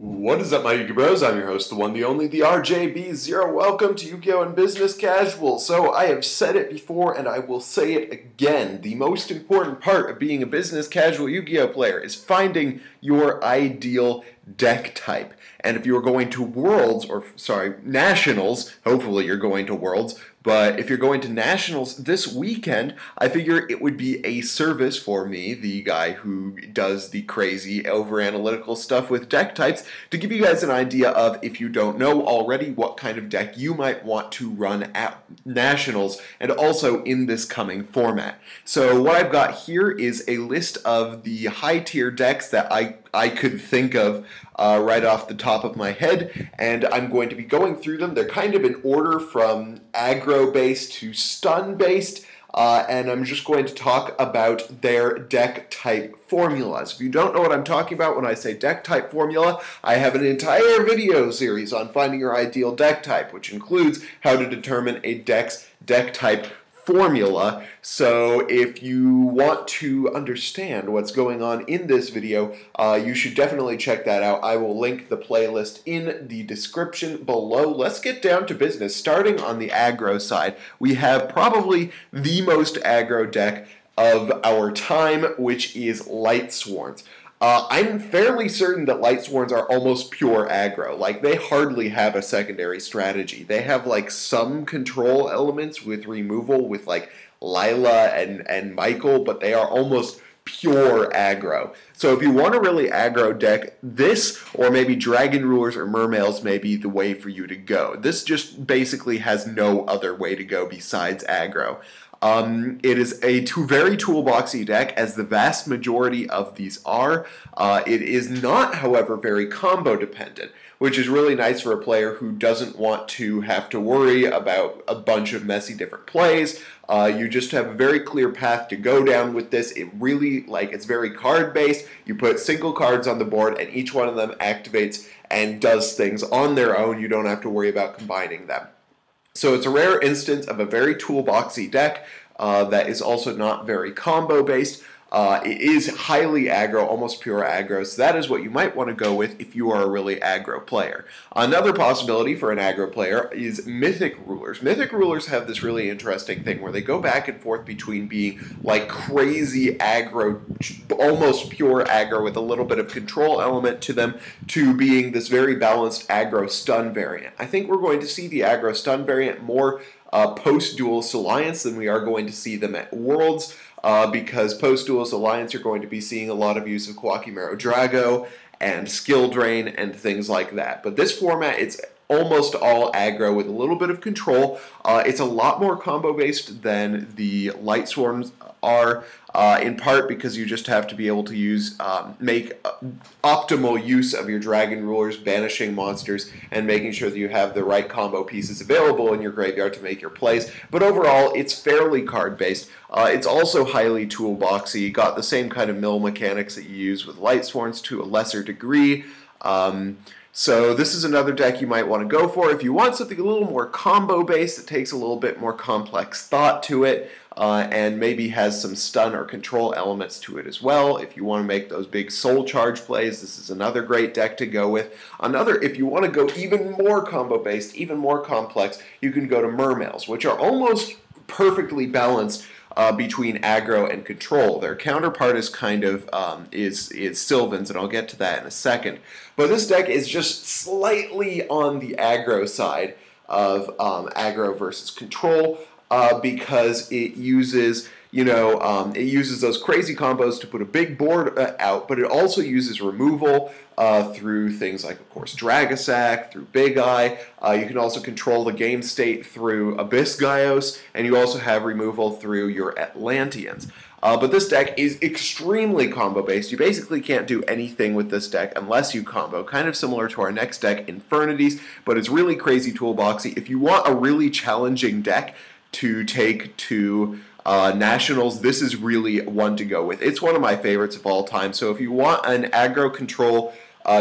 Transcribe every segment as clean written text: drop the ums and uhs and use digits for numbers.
What is up, my Yu-Gi Bros? I'm your host, the one, the only, the RJB0. Welcome to Yu-Gi-Oh! And Business Casual. So, I have said it before, and I will say it again. The most important part of being a business casual Yu-Gi-Oh! Player is finding your ideal deck type. And if you are going to Worlds, Nationals, hopefully you're going to Worlds, but if you're going to Nationals this weekend, I figure it would be a service for me, the guy who does the crazy over-analytical stuff with deck types, to give you guys an idea of, if you don't know already, what kind of deck you might want to run at Nationals, and also in this coming format. So what I've got here is a list of the high-tier decks that I could think of right off the top of my head, and I'm going to be going through them. They're kind of in order from aggro-based to stun-based, and I'm just going to talk about their deck type formulas. If you don't know what I'm talking about when I say deck type formula, I have an entire video series on finding your ideal deck type, which includes how to determine a deck's deck type formula. So if you want to understand what's going on in this video, you should definitely check that out. I will link the playlist in the description below. Let's get down to business. Starting on the aggro side, we have probably the most aggro deck of our time, which is Lightsworn. I'm fairly certain that Lightsworns are almost pure aggro. Like, they hardly have a secondary strategy. They have, like, some control elements with removal with, like, Lila and Michael, but they are almost pure aggro. So if you want a really aggro deck, this or maybe Dragon Rulers or Mermails may be the way for you to go. This just basically has no other way to go besides aggro. It is a very toolboxy deck, as the vast majority of these are. It is not, however, very combo dependent, which is really nice for a player who doesn't want to have to worry about a bunch of messy different plays. You just have a very clear path to go down with this. It really, it's very card-based. You put single cards on the board, and each one of them activates and does things on their own. You don't have to worry about combining them. So it's a rare instance of a very toolboxy deck that is also not very combo-based. It is highly aggro, almost pure aggro, so that is what you might want to go with if you are a really aggro player. Another possibility for an aggro player is Mythic Rulers. Mythic Rulers have this really interesting thing where they go back and forth between being like crazy aggro, almost pure aggro with a little bit of control element to them, to being this very balanced aggro stun variant. I think we're going to see the aggro stun variant more post-Duelist Alliance than we are going to see them at Worlds. Because post-Duelist Alliance, you're going to be seeing a lot of use of Quackimero Drago and Skill Drain and things like that. But this format, it's almost all aggro with a little bit of control. It's a lot more combo-based than the Lightsworn are, in part because you just have to be able to use, make optimal use of your Dragon Rulers, banishing monsters, and making sure that you have the right combo pieces available in your graveyard to make your plays. But overall, it's fairly card-based. It's also highly toolboxy, got the same kind of mill mechanics that you use with Lightsworns to a lesser degree. So this is another deck you might want to go for if you want something a little more combo-based that takes a little bit more complex thought to it, and maybe has some stun or control elements to it as well. If you want to make those big soul charge plays, this is another great deck to go with. If you want to go even more combo-based, even more complex, you can go to Mermails, which are almost perfectly balanced between aggro and control. Their counterpart is kind of is Sylvan's, and I'll get to that in a second. But this deck is just slightly on the aggro side of aggro versus control, because it uses, it uses those crazy combos to put a big board out, but it also uses removal through things like, of course, Dragasac, through Big Eye. You can also control the game state through Abyss Gaios, and you also have removal through your Atlanteans. But this deck is extremely combo-based. You basically can't do anything with this deck unless you combo, kind of similar to our next deck, Infernity, but it's really crazy toolboxy. If you want a really challenging deck to take to Nationals, this is really one to go with. It's one of my favorites of all time. So if you want an aggro control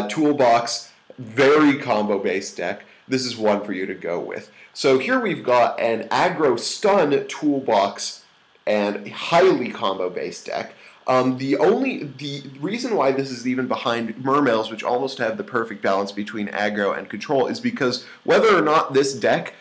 toolbox, very combo-based deck, this is one for you to go with. So here we've got an aggro stun toolbox and highly combo-based deck. The reason why this is even behind Mermails, which almost have the perfect balance between aggro and control, is because whether or not this deck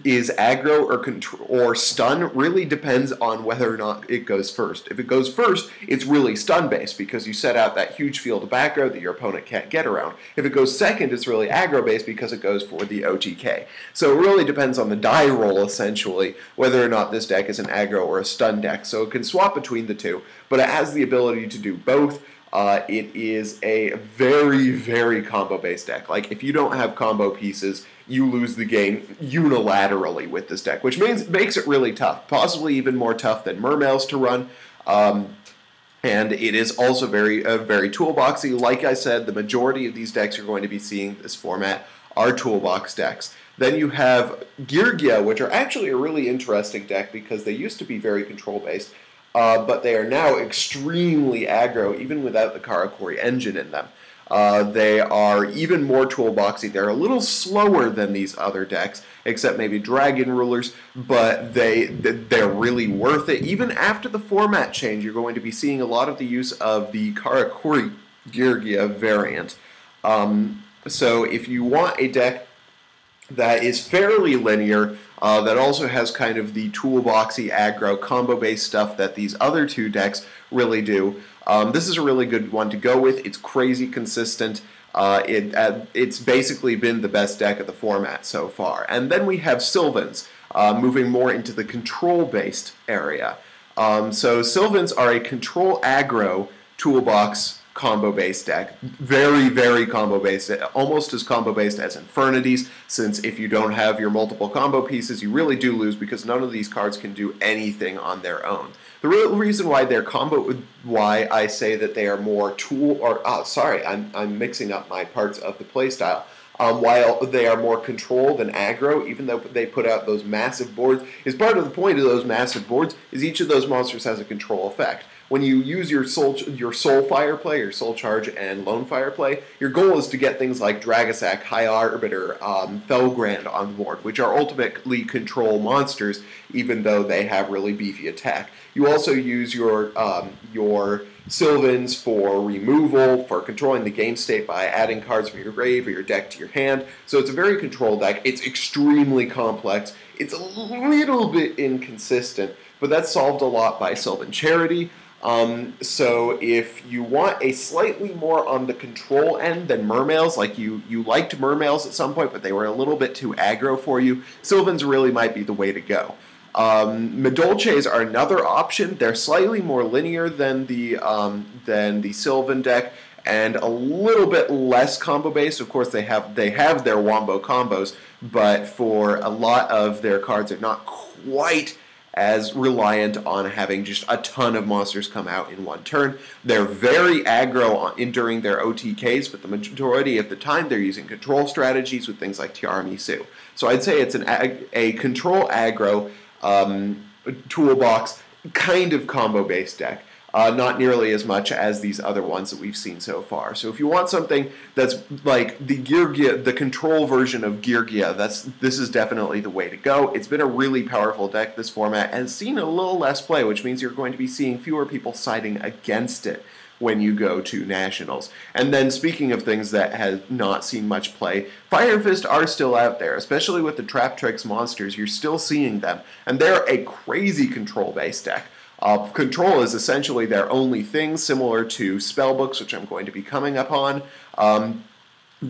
is aggro or stun really depends on whether or not it goes first. If it goes first, it's really stun based because you set out that huge field of aggro that your opponent can't get around. If it goes second, it's really aggro based because it goes for the OTK. So it really depends on the die roll essentially whether or not this deck is an aggro or a stun deck. So it can swap between the two, but it has the ability to do both. It is a very, very combo-based deck. Like, if you don't have combo pieces, you lose the game unilaterally with this deck, which makes it really tough, possibly even more tough than Mermails to run. And it is also very toolboxy. Like I said, the majority of these decks you're going to be seeing this format are toolbox decks. Then you have Girgia, which are actually a really interesting deck because they used to be very control-based. But they are now extremely aggro, even without the Karakuri engine in them. They are even more toolboxy. They're a little slower than these other decks, except maybe Dragon Rulers, but they're really worth it. Even after the format change, you're going to be seeing a lot of the use of the Karakuri Girgia variant. So if you want a deck that is fairly linear, that also has kind of the toolboxy aggro combo-based stuff that these other two decks really do. This is a really good one to go with. It's crazy consistent. It's basically been the best deck of the format so far. And then we have Sylvans, moving more into the control-based area. So Sylvans are a control aggro toolbox combo-based deck. Very, very combo-based, almost as combo-based as Infernities, since if you don't have your multiple combo pieces, you really do lose because none of these cards can do anything on their own. The real reason why they're why I say that they are more I'm mixing up my parts of the playstyle. While they are more control than aggro, even though they put out those massive boards, is part of the point of those massive boards is each of those monsters has a control effect. When you use your soul fire play, your soul charge, and lone fire play, your goal is to get things like Dragasac, High Arbiter, Felgrand on the board, which are ultimately control monsters, even though they have really beefy attack. You also use your Sylvans for removal, for controlling the game state by adding cards from your grave or your deck to your hand. So it's a very controlled deck. It's extremely complex. It's a little bit inconsistent, but that's solved a lot by Sylvan Charity. So if you want a slightly more on the control end than Mermails, like you liked Mermails at some point, but they were a little bit too aggro for you, Sylvans really might be the way to go. Madolches are another option. They're slightly more linear than the Sylvan deck, and a little bit less combo-based. Of course, they have their wombo combos, but for a lot of their cards, they're not quite as reliant on having just a ton of monsters come out in one turn. They're very aggro during their OTKs, but the majority of the time they're using control strategies with things like Tiramisu. So I'd say it's a control aggro toolbox kind of combo-based deck. Not nearly as much as these other ones that we've seen so far. So if you want something that's like the Girgia, the control version of Girgia, this is definitely the way to go. It's been a really powerful deck, this format, and seen a little less play, which means you're going to be seeing fewer people siding against it when you go to Nationals. And then speaking of things that have not seen much play, Fire Fist are still out there, especially with the Trap Tricks monsters. You're still seeing them, and they're a crazy control-based deck. Control is essentially their only thing, similar to Spellbooks, which I'm going to be coming up on.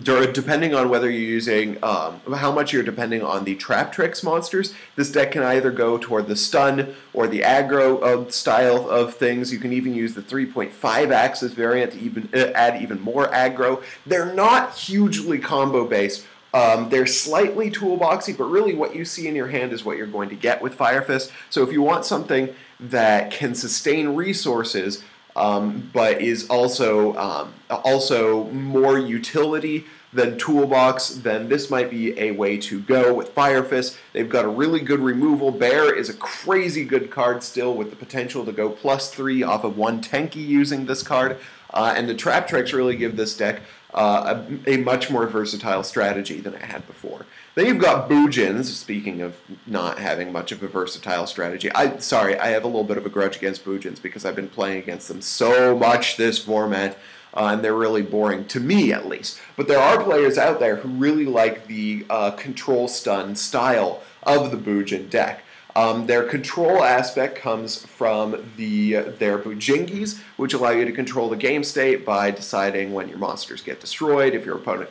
Depending on whether you're using, how much you're depending on the Trap Tricks monsters, this deck can either go toward the stun or the aggro style of things. You can even use the 3.5 axis variant to add even more aggro. They're not hugely combo-based. They're slightly toolboxy, but really what you see in your hand is what you're going to get with Fire Fist. So if you want something that can sustain resources, but is also more utility than toolbox, then this might be a way to go with Fire Fist. They've got a really good removal. Bear is a crazy good card still with the potential to go +3 off of one Tenki using this card. And the Trap Tricks really give this deck a much more versatile strategy than it had before. Then you've got Bujins, speaking of not having much of a versatile strategy. Sorry, I have a little bit of a grudge against Bujins because I've been playing against them so much this format, and they're really boring, to me at least. But there are players out there who really like the control stun style of the Bujin deck. Their control aspect comes from their Bujingis, which allow you to control the game state by deciding when your monsters get destroyed, if your opponent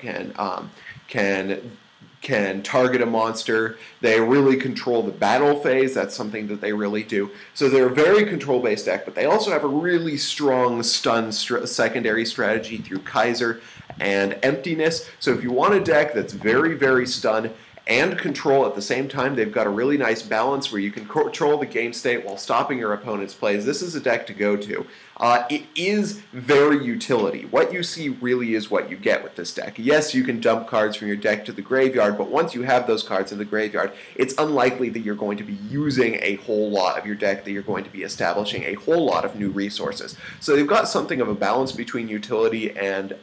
can target a monster. They really control the battle phase. That's something that they really do. So they're a very control-based deck, but they also have a really strong stun secondary strategy through Kaiser and Emptiness. So if you want a deck that's very, very stun and control at the same time, they've got a really nice balance where you can control the game state while stopping your opponent's plays. This is a deck to go to. It is very utility. What you see really is what you get with this deck. Yes, you can dump cards from your deck to the graveyard, but once you have those cards in the graveyard, it's unlikely that you're going to be using a whole lot of your deck, that you're going to be establishing a whole lot of new resources. So they've got something of a balance between utility and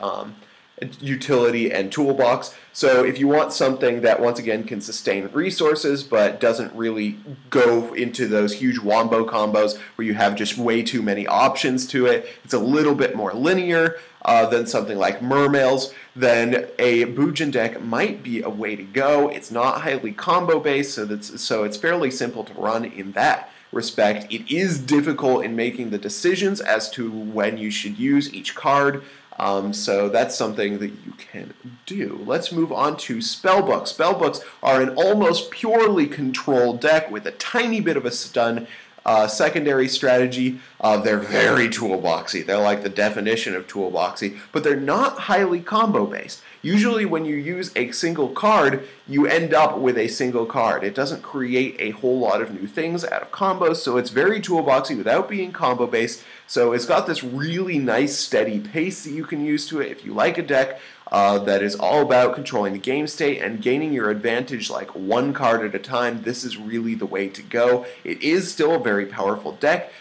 toolbox. So if you want something that once again can sustain resources but doesn't really go into those huge wombo combos where you have just way too many options to it, it's a little bit more linear than something like Mermails, then a Bujin deck might be a way to go. It's not highly combo based, so it's fairly simple to run in that respect. It is difficult in making the decisions as to when you should use each card. So that's something that you can do. Let's move on to Spellbooks. Spellbooks are an almost purely controlled deck with a tiny bit of a stun secondary strategy. They're very toolboxy. They're like the definition of toolboxy, but they're not highly combo based. Usually when you use a single card, you end up with a single card. It doesn't create a whole lot of new things out of combos, so it's very toolboxy without being combo based. So it's got this really nice steady pace that you can use to it. If you like a deck that is all about controlling the game state and gaining your advantage like one card at a time, this is really the way to go. It is still a very powerful deck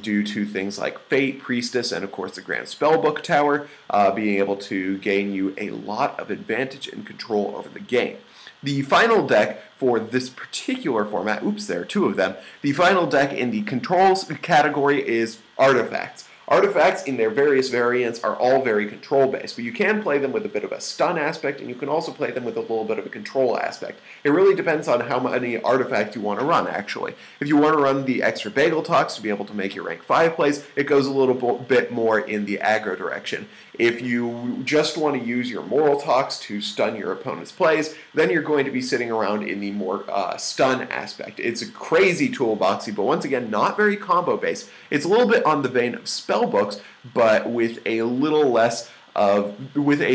due to things like Fate, Priestess, and of course the Grand Spellbook Tower being able to gain you a lot of advantage and control over the game. The final deck for this particular format, oops, there are two of them, the final deck in the controls category is Artifacts. Artifacts in their various variants are all very control-based, but you can play them with a bit of a stun aspect, and you can also play them with a little bit of a control aspect. It really depends on how many artifacts you want to run, actually. If you want to run the extra Bagel Talks to be able to make your rank 5 plays, it goes a little bit more in the aggro direction. If you just want to use your Moral Talks to stun your opponent's plays, then you're going to be sitting around in the more stun aspect. It's a crazy toolboxy, but once again, not very combo-based. It's a little bit on the vein of Spellbooks, but with a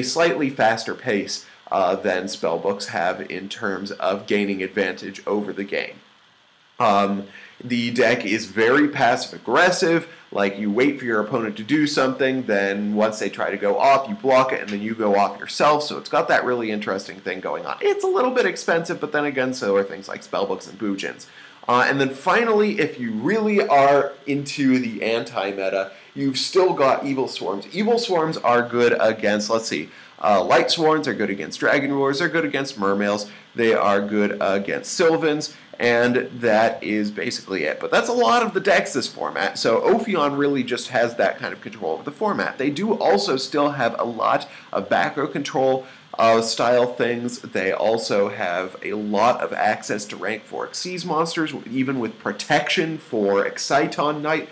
slightly faster pace than Spellbooks have in terms of gaining advantage over the game. The deck is very passive-aggressive. Like, you wait for your opponent to do something, then once they try to go off, you block it, and then you go off yourself, so it's got that really interesting thing going on. It's a little bit expensive, but then again, so are things like Spellbooks and Bujins. And then finally, if you really are into the anti-meta, you've still got Evil Swarms. Evil Swarms are good against, let's see, Lightsworns are good against Dragon Roars, they're good against Mermails, they are good against Sylvans, and that is basically it. But that's a lot of the decks this format, so Ophion really just has that kind of control over the format. They do also still have a lot of backrow control style things. They also have a lot of access to rank 4 Xyz monsters, even with protection for Exciton Knight,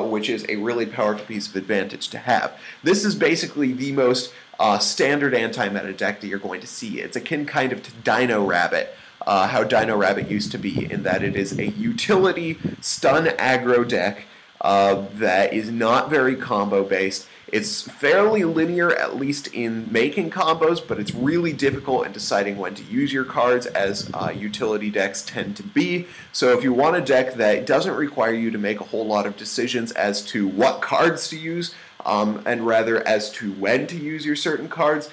which is a really powerful piece of advantage to have. This is basically the most standard anti-meta deck that you're going to see. It's akin kind of to Dino Rabbit, how Dino Rabbit used to be, in that it is a utility stun aggro deck that is not very combo based. It's fairly linear, at least in making combos, but it's really difficult in deciding when to use your cards, as utility decks tend to be. So if you want a deck that doesn't require you to make a whole lot of decisions as to what cards to use, and rather as to when to use your certain cards,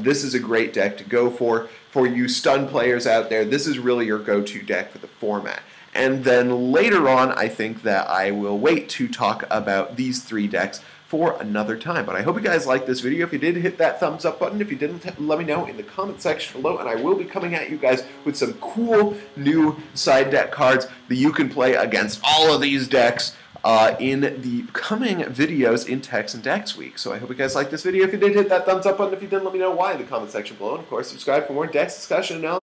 this is a great deck to go for. For you stun players out there, this is really your go-to deck for the format. And then later on, I think that I will wait to talk about these 3 decks for for another time. But I hope you guys liked this video. If you did, hit that thumbs up button. If you didn't, let me know in the comment section below, and I will be coming at you guys with some cool new side deck cards that you can play against all of these decks in the coming videos in Techs and Decks Week. So I hope you guys liked this video. If you did, hit that thumbs up button. If you didn't, let me know why in the comment section below. And of course, subscribe for more decks discussion and analysis.